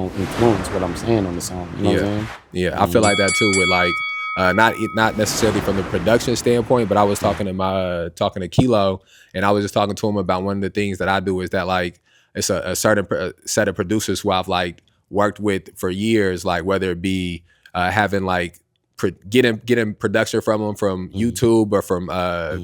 gonna influence what I'm saying on the song. You know what I'm saying? Yeah, I feel like that too with like not necessarily from the production standpoint, but I was talking to Kilo, and I was just talking to him about one of the things that I do is that like it's a certain set of producers who I've like worked with for years, like whether it be having like getting production from them from YouTube or from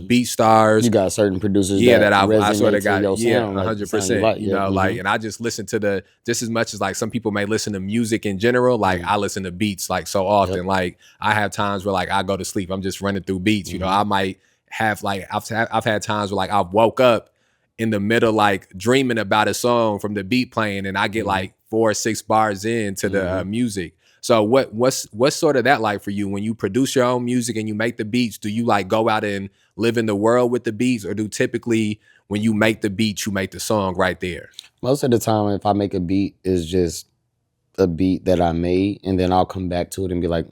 Beat Stars. You got certain producers that I resonate sort of to got your sound, like the sound you 100%. like. You know, like, and I just listen to just as much as like some people may listen to music in general. Like I listen to beats like so often. Like I have times where like I go to sleep, I'm just running through beats. You know, I might have like I've had times where like I woke up in the middle like dreaming about a song from the beat playing, and I get like 4 or 6 bars into the music. So what's sort of that like for you when you produce your own music and you make the beats? Do you like go out and live in the world with the beats, or do typically when you make the beat, you make the song right there? Most of the time, if I make a beat, it's just a beat that I made, and then I'll come back to it and be like,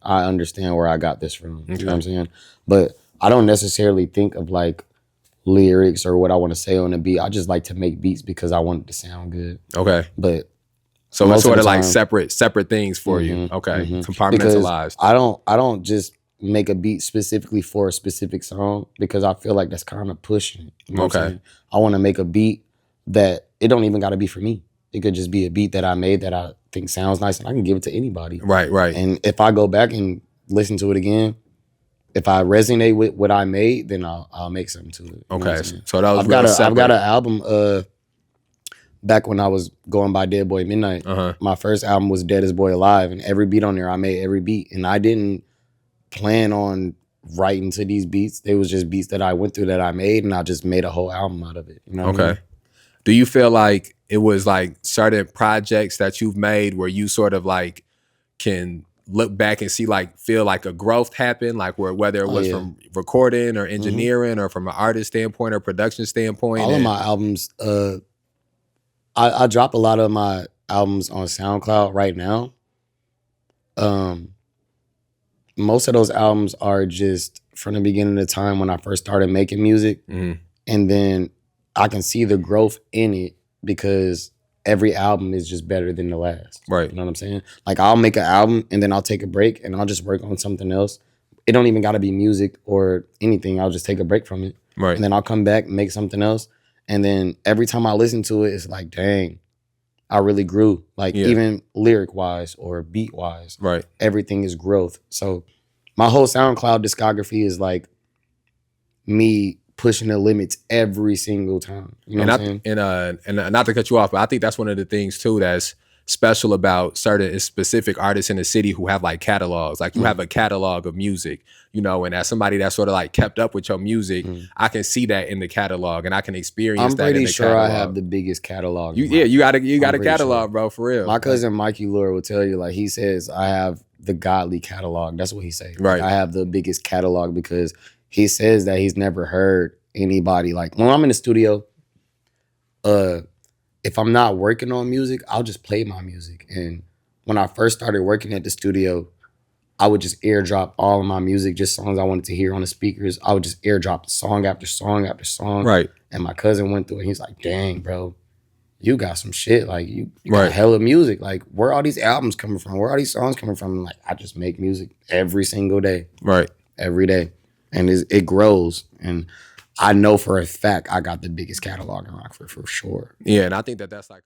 I understand where I got this from. You know what I'm saying? But I don't necessarily think of like lyrics or what I want to say on the beat. I just like to make beats because I want it to sound good. Okay. But so it's sort of like separate things for you. Okay. Compartmentalized. Because I don't just make a beat specifically for a specific song, because I feel like that's kind of pushing it. You know what I'm saying? I want to make a beat that it don't even got to be for me. It could just be a beat that I made that I think sounds nice, and I can give it to anybody. Right. And if I go back and listen to it again, if I resonate with what I made, then I'll make something to it. Okay. So that was I've got an album back when I was going by Dead Boy Midnight. My first album was Dead as Boy Alive, and every beat on there, I made every beat. And I didn't plan on writing to these beats. They was just beats that I went through that I made, and I just made a whole album out of it. You know what I mean? Do you feel like it was like certain projects that you've made where you sort of like can look back and see like feel like a growth happen, like whether it was from recording or engineering or from an artist standpoint or production standpoint? All of my albums, I drop a lot of my albums on SoundCloud right now. Most of those albums are just from the beginning of the time when I first started making music. And then I can see the growth in it because every album is just better than the last. Right. You know what I'm saying? Like I'll make an album and then I'll take a break and I'll just work on something else. It don't even got to be music or anything. I'll just take a break from it. Right. And then I'll come back and make something else. And then every time I listen to it, it's like, dang, I really grew. Like even lyric wise or beat wise. Right. Everything is growth. So my whole SoundCloud discography is like me pushing the limits every single time. You know what I'm saying? And not to cut you off, but I think that's one of the things too that's special about certain specific artists in the city who have like catalogs. Like you have a catalog of music, you know, and as somebody that sort of like kept up with your music, I can see that in the catalog and I can experience that in the catalog. I'm pretty sure I have the biggest catalog. You got a catalog, bro, for real. My cousin Mikey Lure will tell you, like he says, I have the godly catalog. That's what he says. Right. Like, I have the biggest catalog because he says that he's never heard anybody like when I'm in the studio, if I'm not working on music, I'll just play my music. And when I first started working at the studio, I would just airdrop all of my music, just songs I wanted to hear on the speakers. I would just airdrop song after song after song. Right. And my cousin went through it. He's like, dang, bro, you got some shit. Like you got hella music. Like where are all these albums coming from? Where are these songs coming from? And like I just make music every single day. Right. Every day. And it grows. And I know for a fact I got the biggest catalog in Rockford for sure. Yeah, and I think that's like